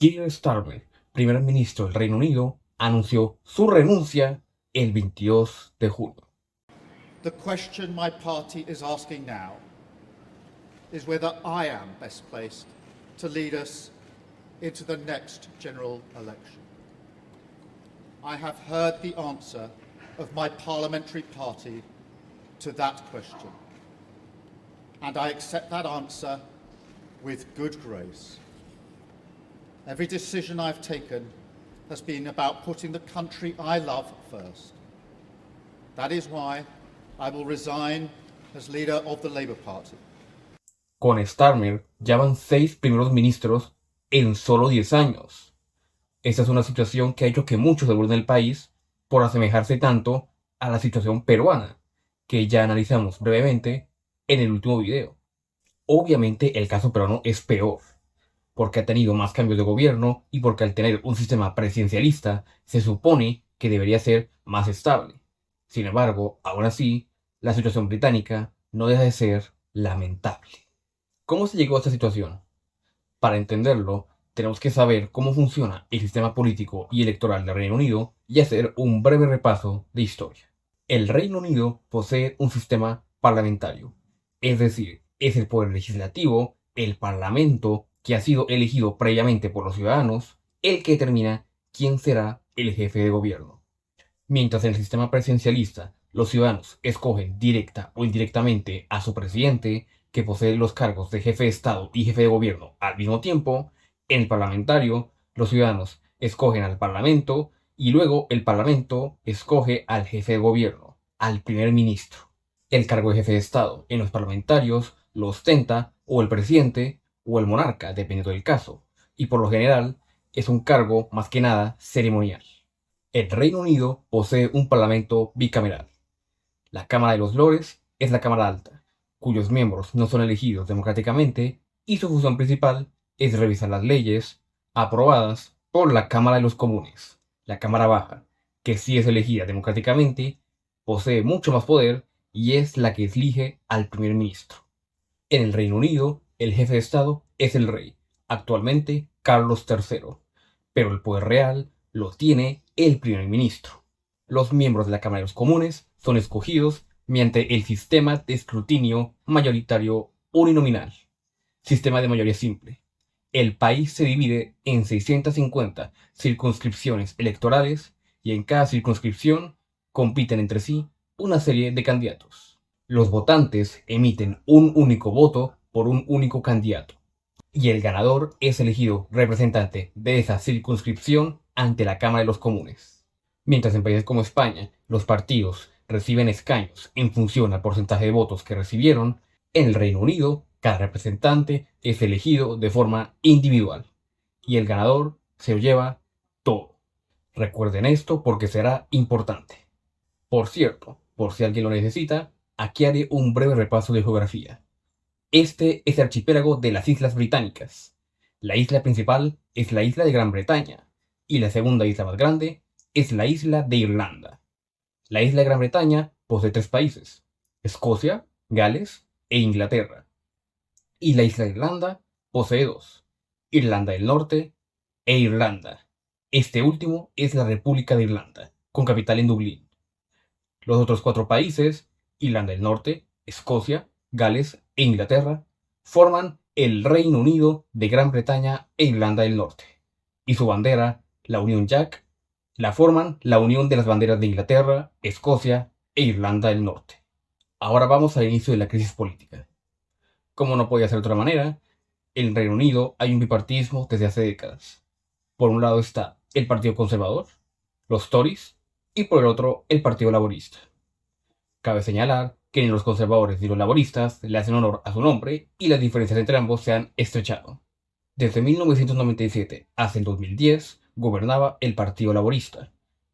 Keir Starmer, primer ministro del Reino Unido, anunció su renuncia el 22 de junio. The question my party is asking now is whether I am best placed to lead us into the next general election. I have heard the answer of my parliamentary party to that question, and I accept that answer with good grace. Every decision I've taken has been about putting the country I love first. That is why I will resign as leader of the Labour Party. Con Starmer ya van 6 primeros ministros en solo 10 años. Esta es una situación que ha hecho que muchos se vuelvan del país por asemejarse tanto a la situación peruana, que ya analizamos brevemente en el último video. Obviamente el caso peruano es peor, porque ha tenido más cambios de gobierno y porque al tener un sistema presidencialista se supone que debería ser más estable. Sin embargo, aún así, la situación británica no deja de ser lamentable. ¿Cómo se llegó a esta situación? Para entenderlo, tenemos que saber cómo funciona el sistema político y electoral del Reino Unido y hacer un breve repaso de historia. El Reino Unido posee un sistema parlamentario, es decir, es el poder legislativo, el parlamento, que ha sido elegido previamente por los ciudadanos, el que determina quién será el jefe de gobierno. Mientras en el sistema presidencialista los ciudadanos escogen directa o indirectamente a su presidente, que posee los cargos de jefe de Estado y jefe de gobierno al mismo tiempo, en el parlamentario los ciudadanos escogen al parlamento y luego el parlamento escoge al jefe de gobierno, al primer ministro. El cargo de jefe de Estado en los parlamentarios lo ostenta o el presidente o el monarca, dependiendo del caso, y por lo general es un cargo más que nada ceremonial. El Reino Unido posee un parlamento bicameral. La Cámara de los Lores es la Cámara Alta, cuyos miembros no son elegidos democráticamente y su función principal es revisar las leyes aprobadas por la Cámara de los Comunes. La Cámara Baja, que sí es elegida democráticamente, posee mucho más poder y es la que elige al primer ministro. En el Reino Unido, el jefe de Estado es el rey, actualmente Carlos III, pero el poder real lo tiene el primer ministro. Los miembros de la Cámara de los Comunes son escogidos mediante el sistema de escrutinio mayoritario uninominal, sistema de mayoría simple. El país se divide en 650 circunscripciones electorales y en cada circunscripción compiten entre sí una serie de candidatos. Los votantes emiten un único voto por un único candidato y el ganador es elegido representante de esa circunscripción ante la Cámara de los Comunes. Mientras en países como España los partidos reciben escaños en función al porcentaje de votos que recibieron, en el Reino Unido cada representante es elegido de forma individual y el ganador se lo lleva todo. Recuerden esto porque será importante. Por cierto, por si alguien lo necesita, aquí haré un breve repaso de geografía. Este es el archipiélago de las Islas Británicas. La isla principal es la isla de Gran Bretaña y la segunda isla más grande es la isla de Irlanda. La isla de Gran Bretaña posee 3 países: Escocia, Gales e Inglaterra. Y la isla de Irlanda posee 2: Irlanda del Norte e Irlanda. Este último es la República de Irlanda, con capital en Dublín. Los otros 4 países, Irlanda del Norte, Escocia, Gales e Inglaterra, forman el Reino Unido de Gran Bretaña e Irlanda del Norte. Y su bandera, la Unión Jack, la forman la unión de las banderas de Inglaterra, Escocia e Irlanda del Norte. Ahora vamos al inicio de la crisis política. Como no podía ser de otra manera, en el Reino Unido hay un bipartidismo desde hace décadas. Por un lado está el Partido Conservador, los Tories, y por el otro el Partido Laborista. Cabe señalar que ni los conservadores ni los laboristas le hacen honor a su nombre y las diferencias entre ambos se han estrechado. Desde 1997 hasta el 2010 gobernaba el Partido Laborista.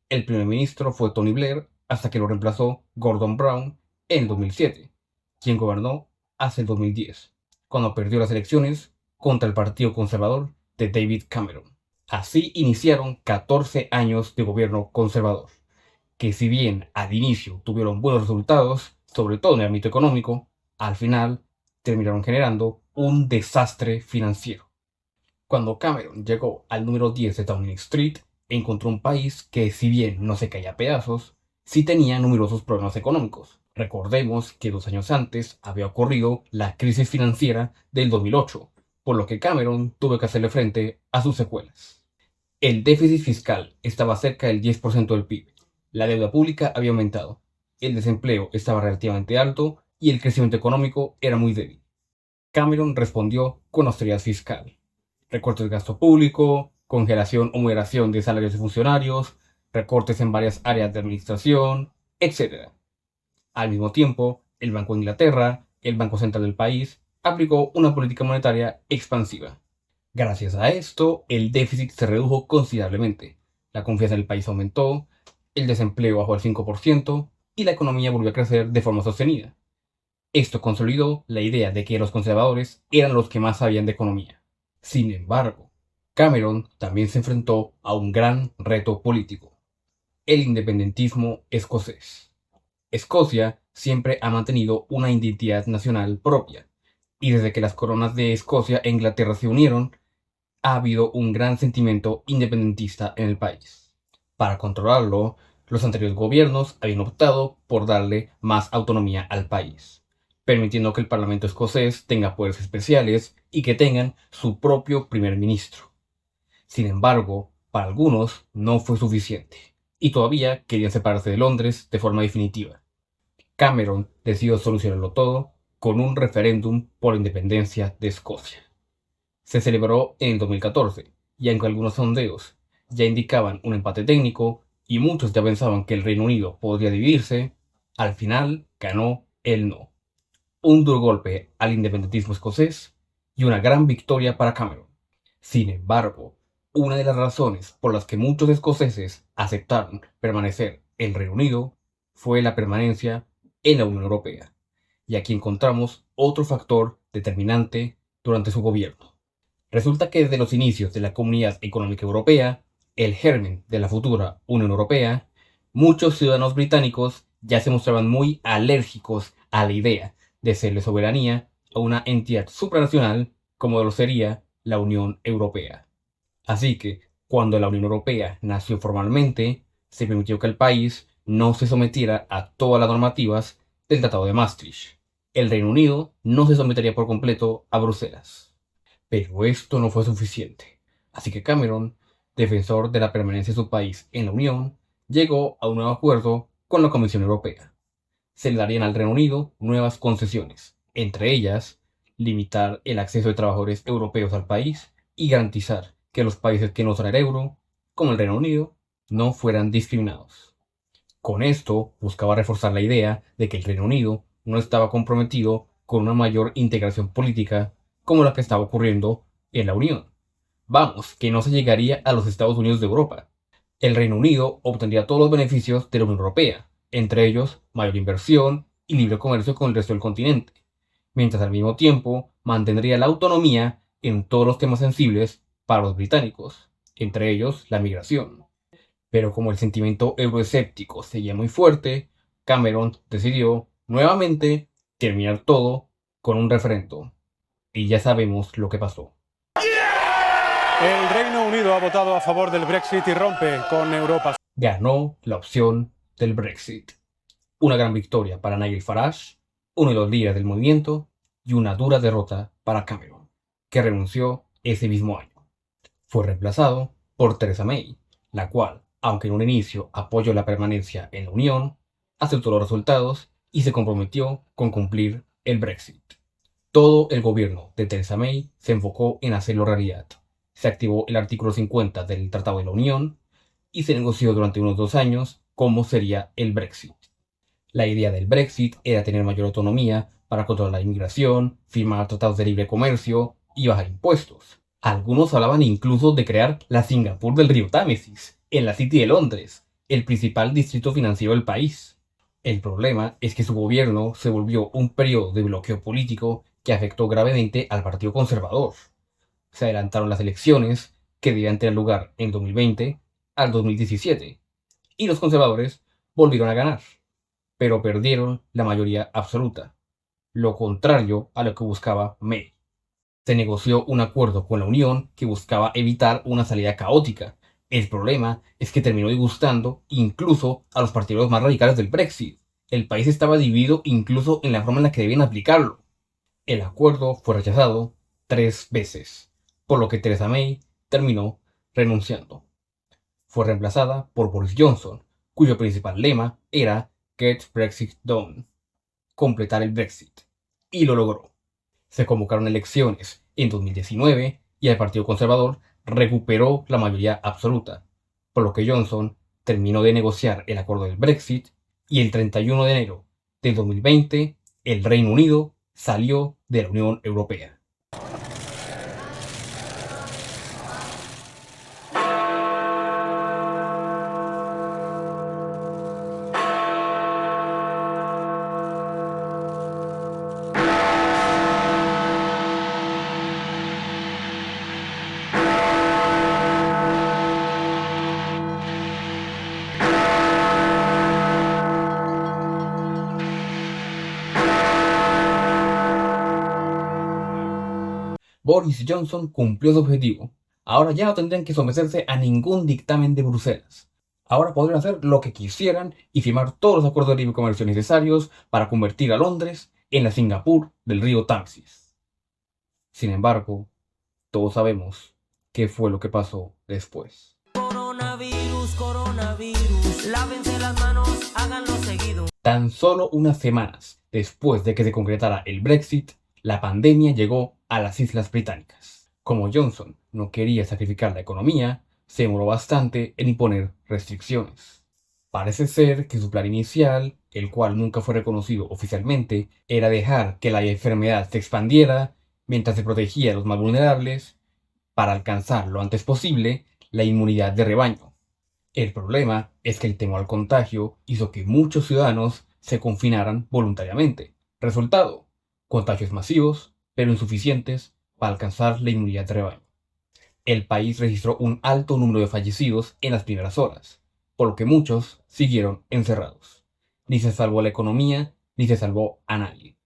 El primer ministro fue Tony Blair hasta que lo reemplazó Gordon Brown en 2007, quien gobernó hasta el 2010, cuando perdió las elecciones contra el Partido Conservador de David Cameron. Así iniciaron 14 años de gobierno conservador, que si bien al inicio tuvieron buenos resultados, sobre todo en el ámbito económico, al final terminaron generando un desastre financiero. Cuando Cameron llegó al número 10 de Downing Street, encontró un país que, si bien no se caía a pedazos, sí tenía numerosos problemas económicos. Recordemos que 2 años antes había ocurrido la crisis financiera del 2008, por lo que Cameron tuvo que hacerle frente a sus secuelas. El déficit fiscal estaba cerca del 10% del PIB, la deuda pública había aumentado, el desempleo estaba relativamente alto y el crecimiento económico era muy débil. Cameron respondió con austeridad fiscal, recortes de gasto público, congelación o moderación de salarios de funcionarios, recortes en varias áreas de administración, etc. Al mismo tiempo, el Banco de Inglaterra, el Banco Central del país, aplicó una política monetaria expansiva. Gracias a esto, el déficit se redujo considerablemente, la confianza en el país aumentó, el desempleo bajó al 5% y la economía volvió a crecer de forma sostenida. Esto consolidó la idea de que los conservadores eran los que más sabían de economía. Sin embargo, Cameron también se enfrentó a un gran reto político: el independentismo escocés. Escocia siempre ha mantenido una identidad nacional propia, y desde que las coronas de Escocia e Inglaterra se unieron, ha habido un gran sentimiento independentista en el país. Para controlarlo, los anteriores gobiernos habían optado por darle más autonomía al país, permitiendo que el Parlamento escocés tenga poderes especiales y que tengan su propio primer ministro. Sin embargo, para algunos no fue suficiente, y todavía querían separarse de Londres de forma definitiva. Cameron decidió solucionarlo todo con un referéndum por la independencia de Escocia. Se celebró en el 2014, y aunque algunos sondeos ya indicaban un empate técnico y muchos ya pensaban que el Reino Unido podría dividirse, al final ganó el no. Un duro golpe al independentismo escocés y una gran victoria para Cameron. Sin embargo, una de las razones por las que muchos escoceses aceptaron permanecer en el Reino Unido fue la permanencia en la Unión Europea, y aquí encontramos otro factor determinante durante su gobierno. Resulta que desde los inicios de la Comunidad Económica Europea, el germen de la futura Unión Europea, muchos ciudadanos británicos ya se mostraban muy alérgicos a la idea de cederle soberanía a una entidad supranacional como lo sería la Unión Europea. Así que, cuando la Unión Europea nació formalmente, se permitió que el país no se sometiera a todas las normativas del Tratado de Maastricht. El Reino Unido no se sometería por completo a Bruselas. Pero esto no fue suficiente, así que Cameron, defensor de la permanencia de su país en la Unión, llegó a un nuevo acuerdo con la Comisión Europea. Se le darían al Reino Unido nuevas concesiones, entre ellas, limitar el acceso de trabajadores europeos al país y garantizar que los países que no usan el euro, como el Reino Unido, no fueran discriminados. Con esto buscaba reforzar la idea de que el Reino Unido no estaba comprometido con una mayor integración política como la que estaba ocurriendo en la Unión. Vamos, que no se llegaría a los Estados Unidos de Europa. El Reino Unido obtendría todos los beneficios de la Unión Europea, entre ellos mayor inversión y libre comercio con el resto del continente, mientras al mismo tiempo mantendría la autonomía en todos los temas sensibles para los británicos, entre ellos la migración. Pero como el sentimiento euroescéptico seguía muy fuerte, Cameron decidió nuevamente terminar todo con un referéndum. Y ya sabemos lo que pasó. El Reino Unido ha votado a favor del Brexit y rompe con Europa. Ganó la opción del Brexit. Una gran victoria para Nigel Farage, uno de los líderes del movimiento, y una dura derrota para Cameron, que renunció ese mismo año. Fue reemplazado por Theresa May, la cual, aunque en un inicio apoyó la permanencia en la Unión, aceptó los resultados y se comprometió con cumplir el Brexit. Todo el gobierno de Theresa May se enfocó en hacerlo realidad. Se activó el artículo 50 del Tratado de la Unión y se negoció durante unos 2 años cómo sería el Brexit. La idea del Brexit era tener mayor autonomía para controlar la inmigración, firmar tratados de libre comercio y bajar impuestos. Algunos hablaban incluso de crear la Singapur del río Támesis, en la City de Londres, el principal distrito financiero del país. El problema es que su gobierno se volvió un periodo de bloqueo político que afectó gravemente al Partido Conservador. Se adelantaron las elecciones, que debían tener lugar en 2020 al 2017, y los conservadores volvieron a ganar, pero perdieron la mayoría absoluta, lo contrario a lo que buscaba May. Se negoció un acuerdo con la Unión que buscaba evitar una salida caótica. El problema es que terminó disgustando incluso a los partidarios más radicales del Brexit. El país estaba dividido incluso en la forma en la que debían aplicarlo. El acuerdo fue rechazado 3 veces, por lo que Theresa May terminó renunciando. Fue reemplazada por Boris Johnson, cuyo principal lema era Get Brexit Done, completar el Brexit, y lo logró. Se convocaron elecciones en 2019 y el Partido Conservador recuperó la mayoría absoluta, por lo que Johnson terminó de negociar el acuerdo del Brexit y el 31 de enero de 2020 el Reino Unido salió de la Unión Europea. Boris Johnson cumplió su objetivo. Ahora ya no tendrían que someterse a ningún dictamen de Bruselas. Ahora podrían hacer lo que quisieran y firmar todos los acuerdos de libre comercio necesarios para convertir a Londres en la Singapur del río Támesis. Sin embargo, todos sabemos qué fue lo que pasó después. Coronavirus, coronavirus, lávense las manos, háganlo seguido. Tan solo unas semanas después de que se concretara el Brexit, la pandemia llegó a las Islas Británicas. Como Johnson no quería sacrificar la economía, se demoró bastante en imponer restricciones. Parece ser que su plan inicial, el cual nunca fue reconocido oficialmente, era dejar que la enfermedad se expandiera mientras se protegía a los más vulnerables para alcanzar lo antes posible la inmunidad de rebaño. El problema es que el temor al contagio hizo que muchos ciudadanos se confinaran voluntariamente. Resultado: contagios masivos, pero insuficientes para alcanzar la inmunidad de rebaño. El país registró un alto número de fallecidos en las primeras horas, por lo que muchos siguieron encerrados. Ni se salvó la economía, ni se salvó a nadie.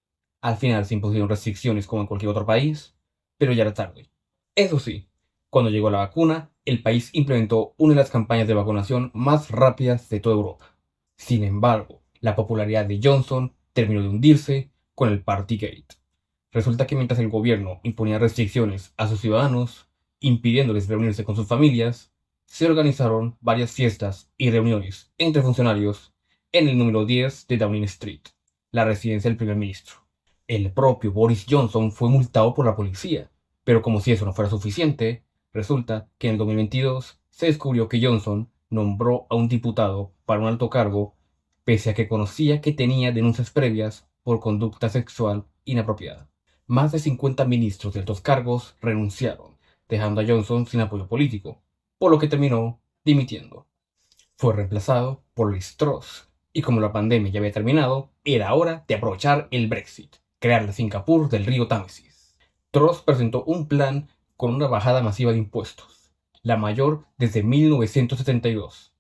Al final se impusieron restricciones como en cualquier otro país, pero ya era tarde. Eso sí, cuando llegó la vacuna, el país implementó una de las campañas de vacunación más rápidas de toda Europa. Sin embargo, la popularidad de Johnson terminó de hundirse con el Partygate. Resulta que mientras el gobierno imponía restricciones a sus ciudadanos, impidiéndoles reunirse con sus familias, se organizaron varias fiestas y reuniones entre funcionarios en el número 10 de Downing Street, la residencia del primer ministro. El propio Boris Johnson fue multado por la policía, pero como si eso no fuera suficiente, resulta que en el 2022 se descubrió que Johnson nombró a un diputado para un alto cargo pese a que conocía que tenía denuncias previas por conducta sexual inapropiada. Más de 50 ministros de altos cargos renunciaron, dejando a Johnson sin apoyo político, por lo que terminó dimitiendo. Fue reemplazado por Liz Truss, y como la pandemia ya había terminado, era hora de aprovechar el Brexit, crear la Singapur del río Támesis. Truss presentó un plan con una bajada masiva de impuestos, la mayor desde 1972,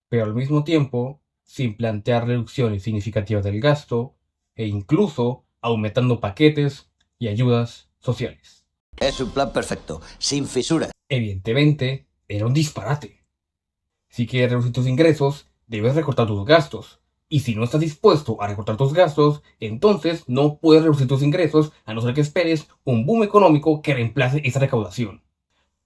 pero al mismo tiempo sin plantear reducciones significativas del gasto e incluso aumentando paquetes y ayudas sociales. Es un plan perfecto, sin fisuras. Evidentemente, era un disparate. Si quieres reducir tus ingresos, debes recortar tus gastos. Y si no estás dispuesto a recortar tus gastos, entonces no puedes reducir tus ingresos a no ser que esperes un boom económico que reemplace esa recaudación.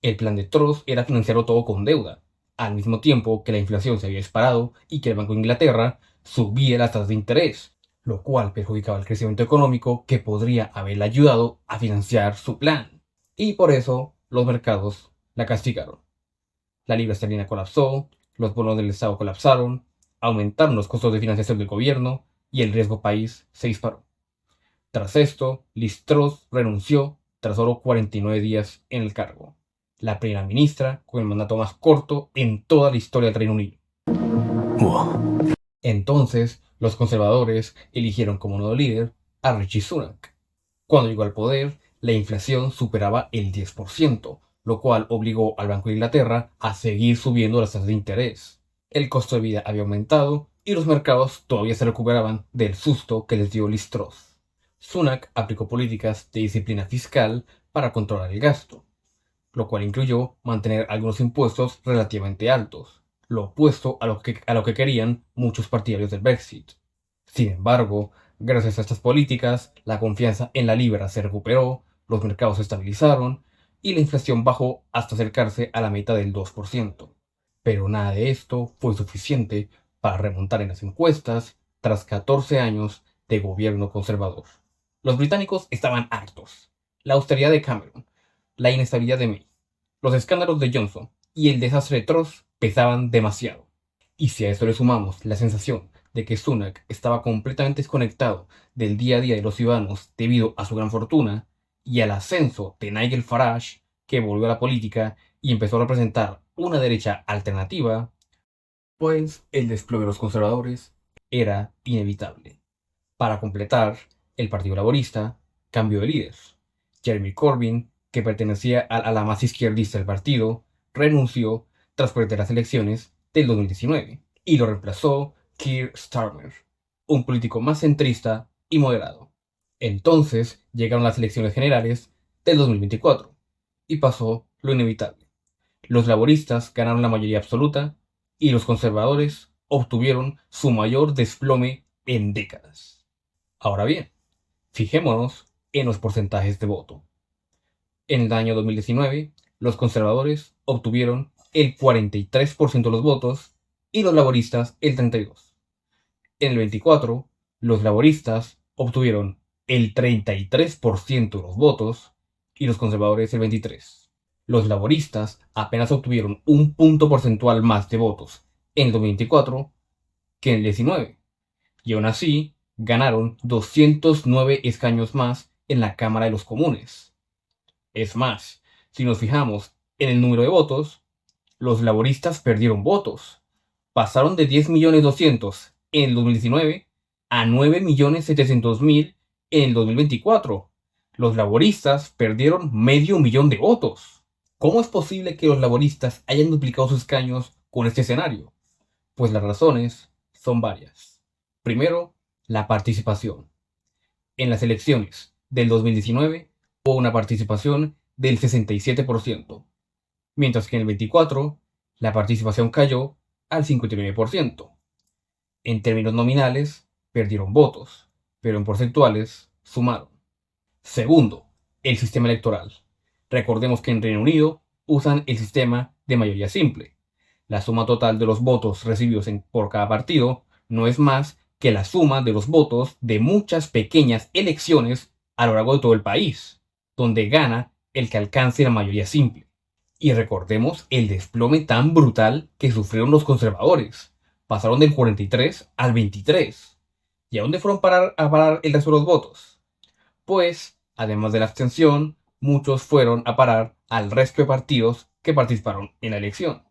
El plan de Truss era financiarlo todo con deuda, al mismo tiempo que la inflación se había disparado y que el Banco de Inglaterra subía las tasas de interés, lo cual perjudicaba el crecimiento económico que podría haberle ayudado a financiar su plan. Y por eso los mercados la castigaron. La libra esterlina colapsó, los bonos del Estado colapsaron, aumentaron los costos de financiación del gobierno y el riesgo país se disparó. Tras esto, Liz Truss renunció tras solo 49 días en el cargo, la primera ministra con el mandato más corto en toda la historia del Reino Unido. Wow. Entonces, los conservadores eligieron como nuevo líder a Rishi Sunak. Cuando llegó al poder, la inflación superaba el 10%, lo cual obligó al Banco de Inglaterra a seguir subiendo las tasas de interés. El costo de vida había aumentado y los mercados todavía se recuperaban del susto que les dio Liz Truss. Sunak aplicó políticas de disciplina fiscal para controlar el gasto, lo cual incluyó mantener algunos impuestos relativamente altos, lo opuesto a lo que querían muchos partidarios del Brexit. Sin embargo, gracias a estas políticas, la confianza en la libra se recuperó, los mercados se estabilizaron y la inflación bajó hasta acercarse a la meta del 2%. Pero nada de esto fue suficiente para remontar en las encuestas tras 14 años de gobierno conservador. Los británicos estaban hartos. La austeridad de Cameron, la inestabilidad de May, los escándalos de Johnson y el desastre de Truss pesaban demasiado. Y si a esto le sumamos la sensación de que Sunak estaba completamente desconectado del día a día de los ciudadanos debido a su gran fortuna, y al ascenso de Nigel Farage, que volvió a la política y empezó a representar una derecha alternativa, pues el desplome de los conservadores era inevitable. Para completar, el Partido Laborista cambió de líder. Jeremy Corbyn, que pertenecía a la más izquierdista del partido, renunció tras perder las elecciones del 2019 y lo reemplazó Keir Starmer, un político más centrista y moderado. Entonces llegaron las elecciones generales del 2024 y pasó lo inevitable. Los laboristas ganaron la mayoría absoluta y los conservadores obtuvieron su mayor desplome en décadas. Ahora bien, fijémonos en los porcentajes de voto. En el año 2019, los conservadores obtuvieron el 43% de los votos y los laboristas el 32%. En el 24, los laboristas obtuvieron el 33% de los votos y los conservadores el 23%. Los laboristas apenas obtuvieron un punto porcentual más de votos en el 2024 que en el 19, y aún así ganaron 209 escaños más en la Cámara de los Comunes. Es más, si nos fijamos en el número de votos, los laboristas perdieron votos. Pasaron de 10.200.000 en el 2019 a 9.700.000 en el 2024. Los laboristas perdieron 500.000 de votos. ¿Cómo es posible que los laboristas hayan duplicado sus escaños con este escenario? Pues las razones son varias. Primero, la participación. En las elecciones del 2019 hubo una participación del 67%, mientras que en el 24 la participación cayó al 59%. En términos nominales, perdieron votos, pero en porcentuales sumaron. Segundo, el sistema electoral. Recordemos que en Reino Unido usan el sistema de mayoría simple. La suma total de los votos recibidos por cada partido no es más que la suma de los votos de muchas pequeñas elecciones a lo largo de todo el país, donde gana el que alcance la mayoría simple. Y recordemos el desplome tan brutal que sufrieron los conservadores. Pasaron del 43 al 23. ¿Y a dónde fueron a parar el resto de los votos? Pues, además de la abstención, muchos fueron a parar al resto de partidos que participaron en la elección,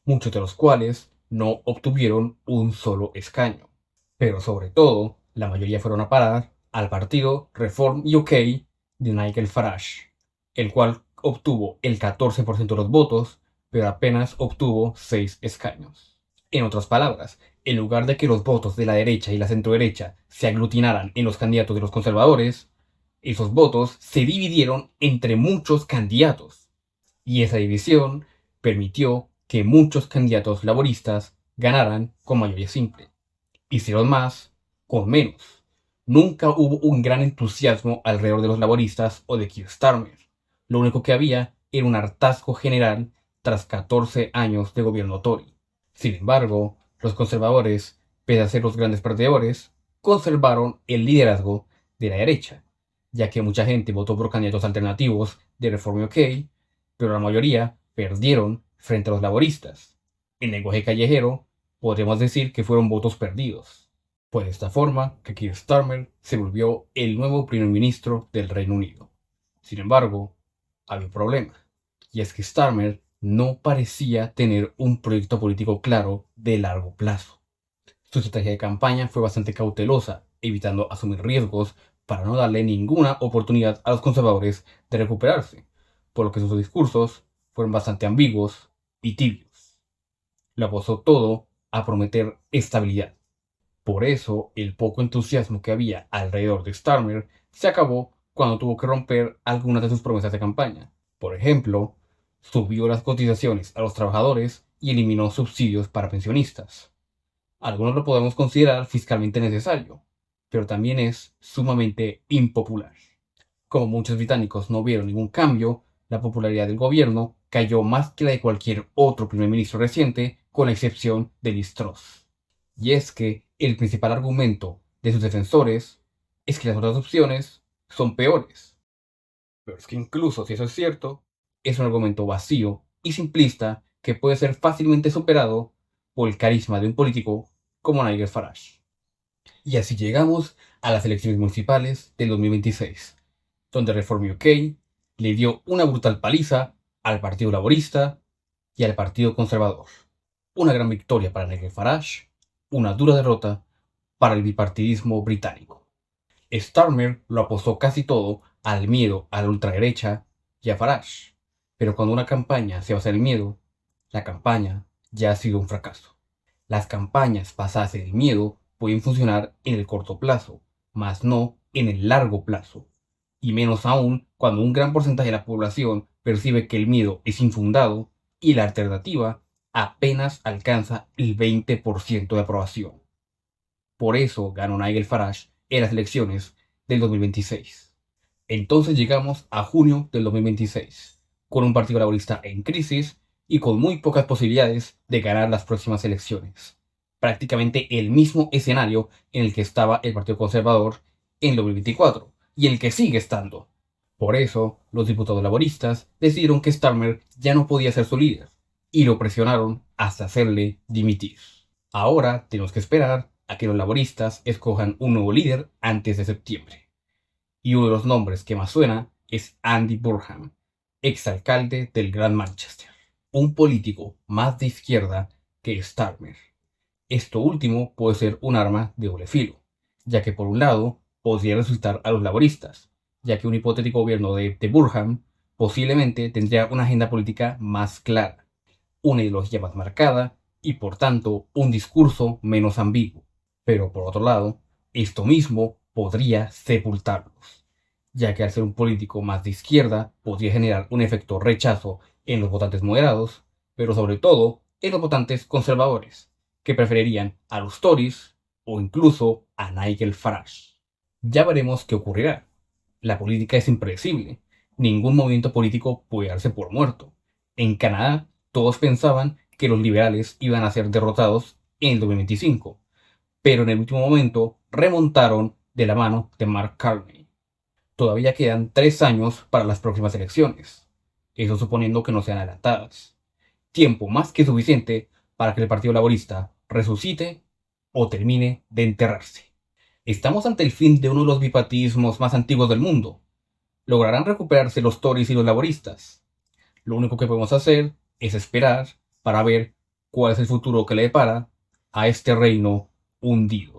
muchos de los cuales no obtuvieron un solo escaño. Pero sobre todo, la mayoría fueron a parar al partido Reform UK de Nigel Farage, el cual obtuvo el 14% de los votos, pero apenas obtuvo 6 escaños. En otras palabras, en lugar de que los votos de la derecha y la centroderecha se aglutinaran en los candidatos de los conservadores, esos votos se dividieron entre muchos candidatos, y esa división permitió que muchos candidatos laboristas ganaran con mayoría simple. Hicieron más con menos. Nunca hubo un gran entusiasmo alrededor de los laboristas o de Keir Starmer. Lo único que había era un hartazgo general tras 14 años de gobierno Tory. Sin embargo, los conservadores, pese a ser los grandes perdedores, conservaron el liderazgo de la derecha, ya que mucha gente votó por candidatos alternativos de Reform UK, pero la mayoría perdieron frente a los laboristas. En lenguaje callejero, podríamos decir que fueron votos perdidos. Fue de esta forma que Keir Starmer se volvió el nuevo primer ministro del Reino Unido. Sin embargo, había un problema, y es que Starmer no parecía tener un proyecto político claro de largo plazo. Su estrategia de campaña fue bastante cautelosa, evitando asumir riesgos para no darle ninguna oportunidad a los conservadores de recuperarse, por lo que sus discursos fueron bastante ambiguos y tibios. Lo apostó todo a prometer estabilidad. Por eso, el poco entusiasmo que había alrededor de Starmer se acabó cuando tuvo que romper algunas de sus promesas de campaña. Por ejemplo, subió las cotizaciones a los trabajadores y eliminó subsidios para pensionistas. Algunos lo podemos considerar fiscalmente necesario, pero también es sumamente impopular. Como muchos británicos no vieron ningún cambio, la popularidad del gobierno cayó más que la de cualquier otro primer ministro reciente, con la excepción de Liz Truss. Y es que el principal argumento de sus defensores es que las otras opciones son peores. Pero es que incluso si eso es cierto, es un argumento vacío y simplista que puede ser fácilmente superado por el carisma de un político como Nigel Farage. Y así llegamos a las elecciones municipales del 2026, donde Reform UK le dio una brutal paliza al Partido Laborista y al Partido Conservador. Una gran victoria para Nigel Farage, una dura derrota para el bipartidismo británico. Starmer lo apostó casi todo al miedo a la ultraderecha y a Farage, pero cuando una campaña se basa en el miedo, la campaña ya ha sido un fracaso. Las campañas basadas en el miedo pueden funcionar en el corto plazo, mas no en el largo plazo, y menos aún cuando un gran porcentaje de la población percibe que el miedo es infundado y la alternativa apenas alcanza el 20% de aprobación. Por eso ganó Nigel Farage en las elecciones del 2026. Entonces llegamos a junio del 2026, con un partido laborista en crisis y con muy pocas posibilidades de ganar las próximas elecciones. Prácticamente el mismo escenario en el que estaba el Partido Conservador en el 2024 y en el que sigue estando. Por eso, los diputados laboristas decidieron que Starmer ya no podía ser su líder y lo presionaron hasta hacerle dimitir. Ahora tenemos que esperar a que los laboristas escojan un nuevo líder antes de septiembre. Y uno de los nombres que más suena es Andy Burnham, exalcalde del Gran Manchester, un político más de izquierda que Starmer. Esto último puede ser un arma de doble filo, ya que por un lado podría resultar a los laboristas, ya que un hipotético gobierno de Burnham posiblemente tendría una agenda política más clara, una ideología más marcada y por tanto un discurso menos ambiguo. Pero por otro lado, esto mismo podría sepultarlos, ya que al ser un político más de izquierda podría generar un efecto rechazo en los votantes moderados, pero sobre todo en los votantes conservadores, que preferirían a los Tories o incluso a Nigel Farage. Ya veremos qué ocurrirá. La política es impredecible. Ningún movimiento político puede darse por muerto. En Canadá, todos pensaban que los liberales iban a ser derrotados en el 2025, pero en el último momento remontaron de la mano de Mark Carney. Todavía quedan 3 años para las próximas elecciones, eso suponiendo que no sean adelantadas. Tiempo más que suficiente para que el Partido Laborista resucite o termine de enterrarse. Estamos ante el fin de uno de los bipartidismos más antiguos del mundo. ¿Lograrán recuperarse los Tories y los laboristas? Lo único que podemos hacer es esperar para ver cuál es el futuro que le depara a este reino hundido.